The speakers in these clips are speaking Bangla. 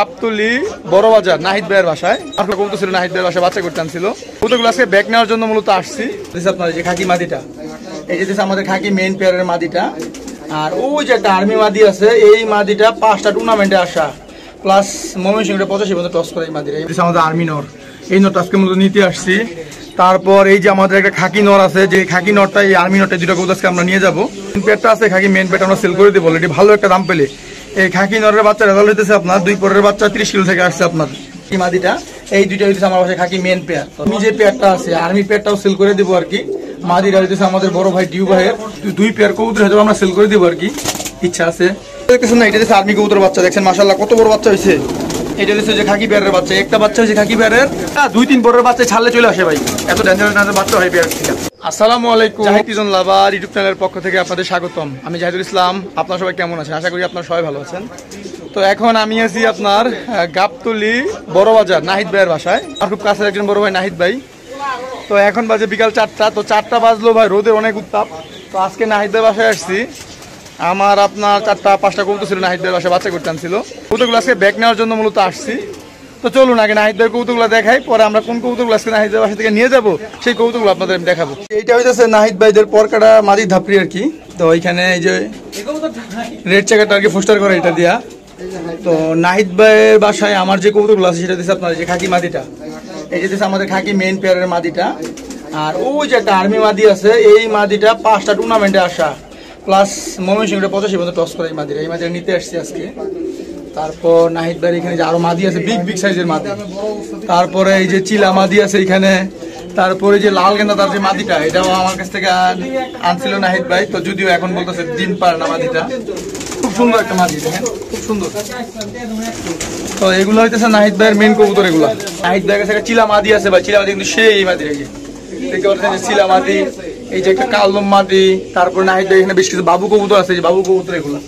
গাবতলী বড় বাজার নাহিদ ভাইয়ের বাসায় আপনার কবুতর ছিল, নাহিদ ভাইয়ের বাসায় বাচ্চা করতে আনছিল। কবুতরগুলো আজকে ব্যাগ নেওয়ার জন্য মূলত আসছি। আপনার যে খাকি মাদিটা, এই যে আমাদের খাকি মেইন পেয়ারের মাদিটা, আর ওই যে একটা আর্মি মাদি আছে, এই মাদিটা 5টা টুর্নামেন্টে আসা প্লাস ময়মনসিংহে 85 পর্যন্ত টস করে এই মাদিটা। এই আমাদের আর্মি নর, এই নরটা আজকে মূলত নিতে আসছি। তারপর এই যে আমাদের একটা খাকি নর আছে, যে খাকি নরটা এই আর্মি নরটা দুটো কবুতর আজকে আমরা নিয়ে যাবো। পেয়ারটা আছে খাকি মেইন পেয়ারটা আমরা সেল করে দেবো অলরেডি ভালো একটা দাম পেলে। এই খাকি নরের বাচ্চা রেজাল্ট হইতেছে আপনার 2 পরের বাচ্চা 30 কিলো থেকে আসছে আপনার এই মাদিটা। এই দুইটা হইতেছে আমার বাসায় খাকি মেন পেয়ার। আমি যে পেয়ারটা আছে আর্মি পেয়ারটাও সেল করে দেবো আর কি। মাদিরা হইতেছে আমাদের বড় ভাই ডিউ ভাইয়ের 2 পেয়ার কবুতর হয়তো আমরা সেল করে দেবো আর কি, ইচ্ছা আছে। দেখতেছেন না, এটা হচ্ছে আর্মি কবুতর বাচ্চা, দেখছেন মাশাআল্লাহ কত বড় বাচ্চা হয়েছে। এটা হচ্ছে যে খাকি পেয়ারের বাচ্চা, একটা বাচ্চা হচ্ছে খাকি পেয়ারের, 2-3 পরের বাচ্চা ছাড়লে চলে আসে ভাই, এত ডেঞ্জারাস বাচ্চা হয় পেয়ার থেকে। আসসালামু আলাইকুম, জাহিদ ইজন লাভার ইউটিউব চ্যানেলের পক্ষ থেকে আপনাদের স্বাগতম। আমি জাহিদুল ইসলাম। আপনারা সবাই কেমন আছেন? আশা করি আপনারা সবাই ভালো আছেন। তো এখন আমি আছি আপনার গাবতলী বড় বাজার নাহিদ ভাইয়ের বাসায়। আমার খুব কাছের একজন বড় ভাই নাহিদ ভাই। তো এখন বাজে বিকাল 4টা, তো 4টা বাজলো ভাই, রোদের অনেক উত্তাপ। তো আজকে নাহিদ ভাইয়ের বাসায় আসছি। আমার আপনার 4-5টা কবুতর ছিল, নাহিদ ভাইয়ের বাসায় বাচ্চা করতে আনছিল। কবুতরগুলো আজকে ব্যাগ নেওয়ার জন্য মূলত আসছি। তো চলুন আগে নাহিদ ভাইয়ের কবুতরগুলো দেখাই, পরে আমরা কোন কবুতরগুলো আজকে নাহিদ ভাইয়ের বাসা থেকে নিয়ে যাবো সেই কবুতরগুলো আপনাদের আমি দেখাবো। এইটা হইতেছে নাহিদ ভাইদের পরকাটা মাদি ধাপড়ি আর কি। তো ওইখানে এই যে রেড চেকারটা আর কি পোস্টার করে এটা দিয়া। তো নাহিদ ভাইয়ের বাসায় আমার যে কবুতরগুলো আছে সেটা দিচ্ছে আপনার যে খাকি মাদিটা, এই যে আমাদের খাকি মেইন পেয়ারের মাদিটা, আর ওই যে একটা আর্মি মাদি আছে, এই মাদিটা 5টা টুর্নামেন্টে আসা প্লাস ময়মনসিংহে 85 পর্যন্ত টস করে এই মাদিরা। এই মাদিরা নিতে আসছি আজকে। তারপর নাহিদ ভাইয়ের এখানে যে আরো মাদি আছে, বিগ সাইজের মাদি। তারপরে এই যে চিলা মাদি আছে এখানে। তারপরে যে লাল গেন্দা তার যে মাদিটা, এটাও আমার কাছ থেকে আনছিল নাহিদ ভাই। তো যদিও এখন বলতেছে ডিম পারে না মাদিটা, খুব সুন্দর একটা মাদি, দেখেন খুব সুন্দর। তো এগুলো হইতেছে নাহিদ ভাইয়ের মেন কবুতর। এগুলো নাহিদ ভাইয়ের কাছে একটা চিলা মাদি আছে ভাই, চিলা মাদি কিন্তু সেই মাদির এই যে দেখতে পাচ্ছেন যে চিলা মাদি, এই যে একটা কালদম মাদি। তারপর নাহিদ ভাই এখানে বেশ কিছু বাবু কবুতর আছে, যে বাবু কবুতর এগুলো,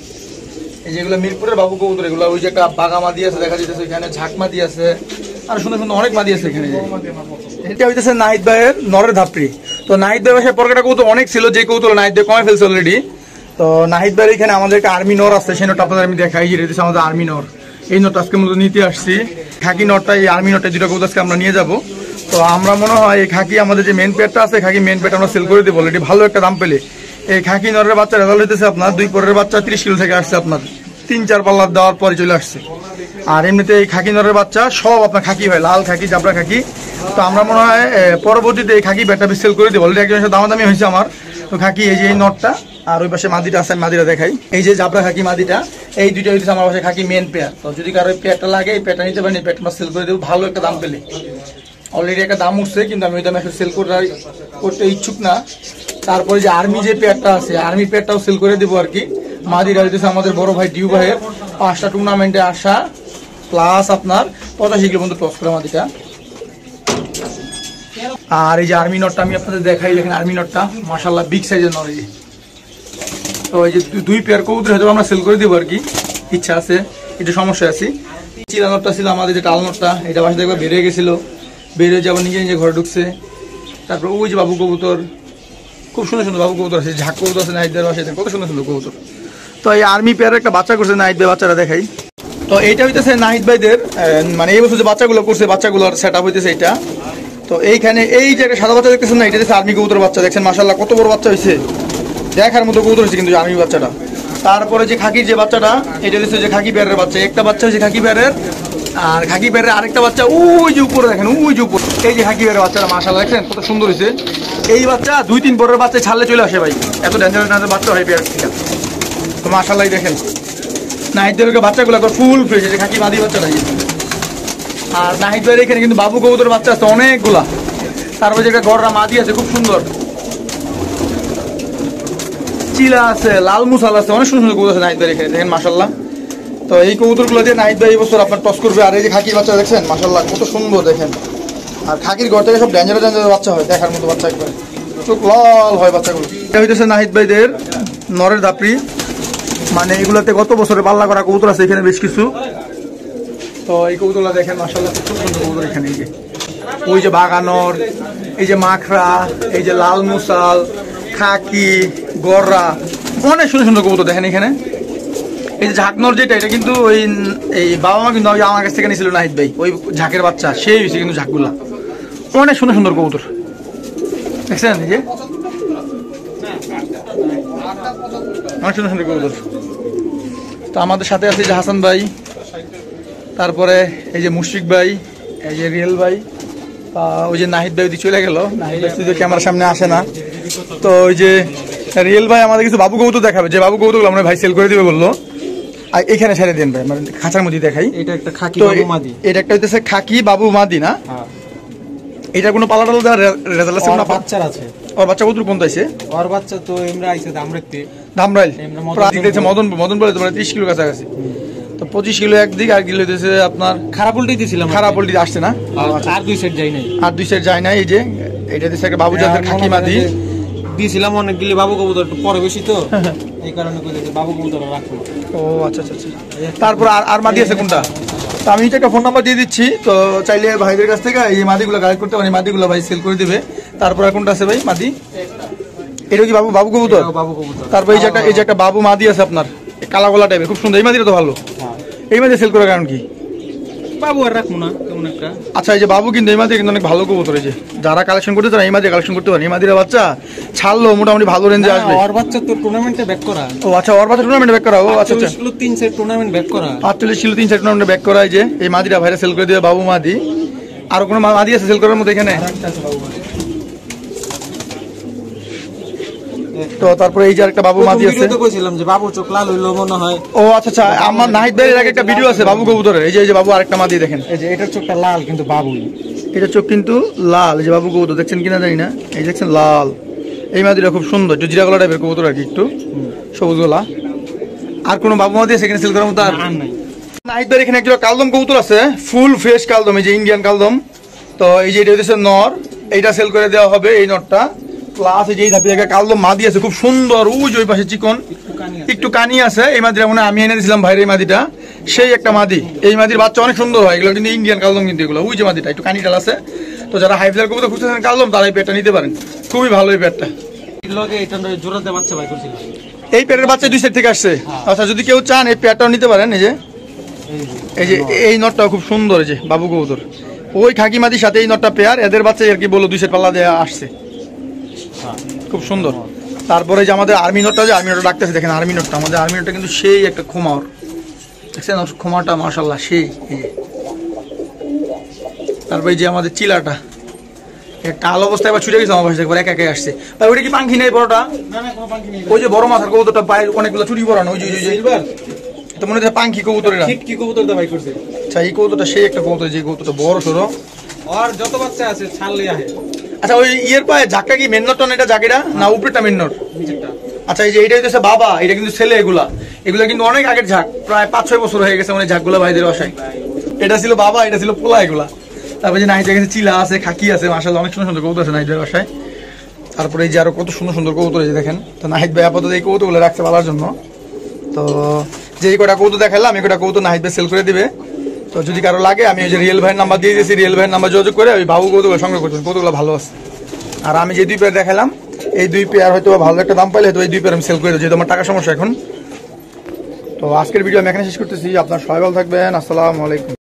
এই যেগুলো মিরপুরের বাবু কবুতর এগুলো। ওই যে একটা বাঘা মাদি আছে দেখা যাচ্ছে, এখানে ঝাঁক মাদি আছে, আর সুন্দর সুন্দর অনেক মাদি আছে এখানে। এটা হইতেছে নাহিদ ভাইয়ের নরের ধাপড়ি। তো নাহিদ ভাইয়ের বাসায় পরকাটা কবুতর অনেক ছিল, যে কবুতর নাহিদ ভাই কমে ফেলছে অলরেডি। তো নাহিদ ভাইয়ের এখানে আমাদের একটা আর্মি নর আছে, সেই নরটা আপনাদের আমি দেখাই। এটা আমাদের আর্মি নর, এই নরটা আজকে মূলত নিতে আসছি। খাকি নরটা এই আর্মি নরটা দুটো কবুতর আজকে আমরা নিয়ে যাবো। তো আমরা মনে হয় এই খাকি আমাদের যে মেন পেয়ারটা আছে, খাকি মেন পেয়ারটা আমরা সেল করে দেবো অলরেডি ভালো একটা দাম পেলে। এই খাকি নরের বাচ্চা রেজাল্ট হইতেছে আপনার 2 পরের বাচ্চা 30 কিলো থেকে আসছে আপনার, 3-4 পাল্লা দেওয়ার পরে চলে আসছে। আর এমনিতে এই খাকি নরের বাচ্চা সব আপনার খাকি হয়, লাল খাকি, জাবরা খাকি। তো আমরা মনে হয় পরবর্তীতে এই খাকি ব্যাটটা সেল করে দেবো অলরেডি। একজনের সাথে দামাদামি হয়েছে আমার। তো খাকি এই যে এই নটটা, আর ওই পাশে মাদিটা আছে, মাদিটা দেখাই। এই যে জাবরা খাকি মাদিটা, এই দুইটা হইতেছে আমার পাশে খাকি মেন পেয়ার। তো যদি কারো পেয়ারটা লাগে এই পেয়ারটা নিতে পারেন, এই পেয়ারটা সেল করে দেবো ভালো একটা দাম পেলে। অলরেডি একটা দাম উঠছে, কিন্তু আমি ওই দামে সেল করতে ইচ্ছুক না। তারপরে যে আর্মি যে পেয়ারটা আছে, আর্মি পেয়ারটাও সেল করে দেবো আর কি। মাদিরা হইতেছে আমাদের বড় ভাই ডিউ ভাইয়ের 5টা টুর্নামেন্টে আসা প্লাস আপনার 85 কিলো পর্যন্ত টস করে মাদিটা। আর এই যে আর্মি নটটা আমি আপনাদের দেখাই, দেখেন আর্মি নটটা মাশাআল্লাহ বিগ সাইজের নর। তো এই যে 2 পেয়ার কবুতর হয়তো আমরা সেল করে দেবো আর কি, ইচ্ছা আছে, একটু সমস্যা আছে। চিলা নটটা ছিল আমাদের যে টাল নটটা, এটা বাসা দেখবে বেরিয়ে গেছিল, বেরিয়ে যাবো নিজে নিজে ঘরে ঢুকছে। তারপর ওই যে বাবু কবুতর, খুব সুন্দর সুন্দর বাবু কবুতর আছে, ঝাঁক কবুতর আছে নাহিদ ভাইয়ের বাসায়, কত সুন্দর সুন্দর কবুতর। তো এই আর্মি পেয়ারের একটা বাচ্চা করছে নাহিদ ভাই, বাচ্চাটা দেখাই। তো এইটা হইতেছে নাহিদ ভাইদের মানে এই বছর যে বাচ্চাগুলো করছে, বাচ্চাগুলোর সেট আপ হইতেছে এইটা। তো এইখানে এই যে একটা সাদা বাচ্চা দেখতেছেন না, এটা হচ্ছে আর্মি কবুতর বাচ্চা, দেখছেন মাশাআল্লাহ কত বড় বাচ্চা হয়েছে, দেখার মতো কবুতর হয়েছে কিন্তু আর্মি বাচ্চাটা। তারপরে যে খাকির যে বাচ্চাটা, এটা হচ্ছে যে খাকি পেয়ারের বাচ্চা, একটা বাচ্চা হচ্ছে খাকি পেয়ারের, আর খাকি পেয়ারের আরেকটা বাচ্চা ওই যে উপরে দেখেন, ওই যে উপরে এই যে খাকি পেয়ারের বাচ্চাটা মাশাআল্লাহ দেখছেন কত সুন্দর হয়েছে। এই বাচ্চা 2-3 পরের বাচ্চা ছাড়লে চলে আসে ভাই, এত ডেঞ্জারাস বাচ্চা হয় পেয়ার থেকে। তো মাশাআল্লাহ দেখেন নাহিদ ভাইয়ের বাচ্চাগুলো ফুল ফ্রেশ, যে খাকি মাদি বাচ্চাটা। আর নাহিদ ভাইয়ের এখানে কিন্তু বাবু কবুতর বাচ্চা আছে অনেকগুলা। তারপরে যে একটা গররা মাদি আছে খুব সুন্দর, চিলা আছে, লাল মুসাল আছে, অনেক সুন্দর সুন্দর কবুতর আছে নাহিদ ভাইয়ের এখানে, দেখেন মাশাআল্লাহ। তো এই কবুতরগুলো দিয়ে নাহিদ ভাই এই বছর আপনার টস করবে। আর এই যে খাকির বাচ্চা দেখছেন মাশাআল্লাহ কত সুন্দর দেখেন। আর খাকির ঘর থেকে সব ডেঞ্জারাস বাচ্চা হয়, দেখার মতো বাচ্চা, একবার চোখ লাল হয় বাচ্চাগুলো। এটা হইতেছে নাহিদ ভাইদের নরের ধাপড়ি, মানে এগুলোতে গত বছরে পাল্লা করা কবুতর আছে এখানে বেশ কিছু। তো এই কবুতরগুলো দেখেন মাশাআল্লাহ খুব সুন্দর কবুতর এখানে। এই যে ওই যে বাগানর, এই যে মাখরা, এই যে লাল মুসাল, খাকি, গররা, অনেক সুন্দর সুন্দর কবুতর দেখেন এখানে। এই যে ঝাঁকনোর যেটা, এটা কিন্তু ওই এই বাবা মা কিন্তু আমার কাছ থেকে নিয়েছিল নাহিদ ভাই, ওই ঝাঁকের বাচ্চা সেই হয়েছে কিন্তু ঝাঁকগুলা অনেক সুন্দর সুন্দর কবুতর দেখছেন, এই যে অনেক সুন্দর সুন্দর কবুতর। তো আমাদের সাথে আছে যে হাসান ভাই, তারপরে এই যে মুশফিক ভাই, এই যে রিয়েল ভাই, ওই যে নাহিদ ভাই ওদিকে চলে গেল, নাহিদ ভাই শুধু ক্যামেরার সামনে আসে না। তো ওই যে রিয়েল ভাই আমাদের কিছু বাবু কবুতর দেখাবে, যে বাবু কবুতরগুলো আমরা ভাই সেল করে দিবে বললো। আর এখানে ছেড়ে দেন ভাই, মানে খাঁচার মধ্যে দেখাই। এটা একটা খাকি বাবু মাদি, এটা একটা হইতেছে খাকি বাবু মাদি না? এটা কোনো পালা টালা দেওয়ার রেজাল্ট আছে? বাচ্চার আছে। ওর বাচ্চা কত কোন আইছে? ওর বাচ্চা তো এমরা আইছে ধামরাইল প্রায় দেখছে মদন বলে তোমার 30 কিলো কাছাকাছি। তো 25 কিলো একদিক, আর কিলো হইতেছে আপনার খারাপ উল্টি দিয়েছিলাম, খারাপ উল্টি আসছে না? আর দুই সেট যাই নাই, আর দুই সেট যায় না। এই যে এটা হচ্ছে একটা বাবু জাতের খাকি মাদি দিয়েছিলাম অনেকগুলি বাবু কবুতর, একটু পরে বেশি তো এই কারণে কইলে বাবু কবুতর রাখবো। ও আচ্ছা আচ্ছা আচ্ছা। তারপর আর মাদি আছে কোনটা? তো আমি একটা ফোন নাম্বার দিয়ে দিচ্ছি, তো চাইলে ভাইদের কাছ থেকে এই মাদিগুলো কালেক্ট করতে পারেন, মাদিগুলো ভাই সেল করে দিবে। তারপর আর কোনটা আছে ভাই মাদি? এটা কি বাবু কবুতর? বাবু কবুতর। তারপর এই যে একটা বাবু মাদি আছে আপনার, কালা গোলা টাইপের, খুব সুন্দর। এই মাদিটা তো ভালো। এই মাদি সেল করার কারণ কি? বাবু আর রাখবো না তেমন একটা। আচ্ছা, এই যে বাবু কিন্তু এই মাদি কিন্তু অনেক ভালো কবুতর, এই যে যারা কালেকশন করতে চান এই মাদি কালেকশন করতে পারেন। এই মাদির বাচ্চা ছাড়লো মোটামুটি ভালো রেঞ্জে আসবে। ওর বাচ্চা তো টুর্নামেন্টে ব্যাক করা। ও আচ্ছা, ওর বাচ্চা টুর্নামেন্টে ব্যাক করা। ও আচ্ছা আচ্ছা, 3 সেট টুর্নামেন্ট ব্যাক করা। 48 কিলো 3 সেট টুর্নামেন্টে ব্যাক করা। এই যে এই মাদিটা ভাইরা সেল করে দিবে বাবু মাদি। আর কোনো মাদি আছে সেল করার মধ্যে এখানে? তো তারপরে এই যে একটা বাবু মাদি আছে, তো কইছিলাম যে বাবু চোখ লাল হইলো মনে হয়। ও আচ্ছা আচ্ছা, আমার নাহিদ ভাইয়ের আগে একটা ভিডিও আছে বাবু কবুতরের। এই যে বাবু আরেকটা মাদি দেখেন, এই যে এটার চোখটা লাল কিন্তু বাবুই, এটা চোখ কিন্তু লাল। এই যে বাবু কবুতর দেখছেন কিনা জানি না, এই দেখছেন লাল। এই মাদিটা খুব সুন্দর, একটু জিরা গলা টাইপের কবুতর আর কি, একটু সবুজ গলা। আর কোনো বাবু মাদি আছে এখানে সেল করার মতো? আর নাই। নাহিদ ভাইয়ের এখানে একটা কালদম কবুতর আছে, ফুল ফ্রেশ কালদম, এই যে ইন্ডিয়ান কালদম। তো এই যে এটা হচ্ছে নর, এইটা সেল করে দেওয়া হবে, এই নরটা। প্লাস এই যে এই ধাপি একটা কালদম মাদি আছে খুব সুন্দর, ওই যে ওই পাশে চিকন একটু কানি আছে। এই মাদিটা মনে আমি এনে দিয়েছিলাম ভাইয়ের, এই মাদিটা সেই একটা মাদি। এই মাদির বাচ্চা অনেক সুন্দর হয়, এগুলো কিন্তু ইন্ডিয়ান কালদম কিন্তু এগুলো। ওই যে মাদিটা একটু কানিটাল আছে। তো যারা হাই ফ্লায়ার কবুতর খুঁজতেছেন কালদম, তারা এই পেটটা নিতে পারেন, খুবই ভালো এই পেটটা। এই পেটের বাচ্চা দুই সাইড থেকে আসছে। আচ্ছা, যদি কেউ চান এই পেটটাও নিতে পারেন। এই যে এই নটটাও খুব সুন্দর, এই যে বাবু কবুতর ওই খাকি মাদির সাথে এই নটটা পেয়ার, এদের বাচ্চা আর কি বলো দুই সেট পাল্লা দেওয়া আসছে, খুব সুন্দর। তারপরে যে আমাদের আর্মি নটটা, যে আর্মি নটটা ডাকতেছে দেখেন, আর্মি নটটা আমাদের আর্মি নটটা কিন্তু সেই একটা খোমার, দেখছেন খোমাটা মাশাআল্লাহ সেই। তারপরে যে আমাদের চিলাটা একটা আলো অবস্থায় এবার ছুটে গেছে আমার পাশে, একবার একা একাই আসছে। ভাই ওইটা কি পাখি নেই বড়টা? ওই যে বড় মাথার কবুতরটা পায়ে অনেকগুলো চুরি পরানো, ওই যে তো মনে হচ্ছে পাখি কবুতরেরা। কি কবুতর দা ভাই করছে? আচ্ছা, এই কবুতরটা সেই একটা কবুতর, যে কবুতরটা বড় সরো, আর যত বাচ্চা আছে ছাড়লে আহে। আচ্ছা, ওই ইয়ের পায়ে ঝাঁকটা কি মেন নটটা, এটা জাকিটা না উপরেরটা মেন নট? আচ্ছা, এই যে এইটা হইতেছে বাবা, এটা কিন্তু ছেলে। এগুলা কিন্তু অনেক আগের ঝাঁক, প্রায় 5-6 বছর হয়ে গেছে মানে ঝাঁকগুলা ভাইদের বাসায়। এটা ছিল বাবা, এটা ছিল পোলা এগুলা। তারপরে যে নাহিদের কাছে চিলা আছে, খাকি আছে, মাশাআল্লাহ অনেক সুন্দর সুন্দর কবুতর আছে নাহিদের বাসায়। তারপরে এই যে আরো কত সুন্দর সুন্দর কবুতর এই যে দেখেন। তো নাহিদ ভাই আপাতত এই কবুতরগুলো রাখতে পারার জন্য, তো যে কটা কবুতর দেখালাম এই কটা কবুতর নাহিদ ভাই সেল করে দিবে। তো যদি কারো লাগে আমি ওই যে রিয়েল ভাইয়ের নাম্বার দিয়ে দিয়েছি, রিয়েল ভাইয়ের নাম্বার যোগাযোগ করে ওই বাবু কবুতরগুলো সংগ্রহ করছেন, কবুতরগুলো ভালো আছে। আর আমি যে 2 পেয়ার দেখালাম, এই 2 পেয়ার হয়তো ভালো একটা দাম পাইলে হয়তো এই 2 পেয়ার আমি সেল করে দেবো, যেহেতু আমার টাকা সমস্যা এখন। তো আজকের ভিডিও আমি এখানে শেষ করতেছি। আপনার সবাই ভালো থাকবেন, আসসালামু আলাইকুম।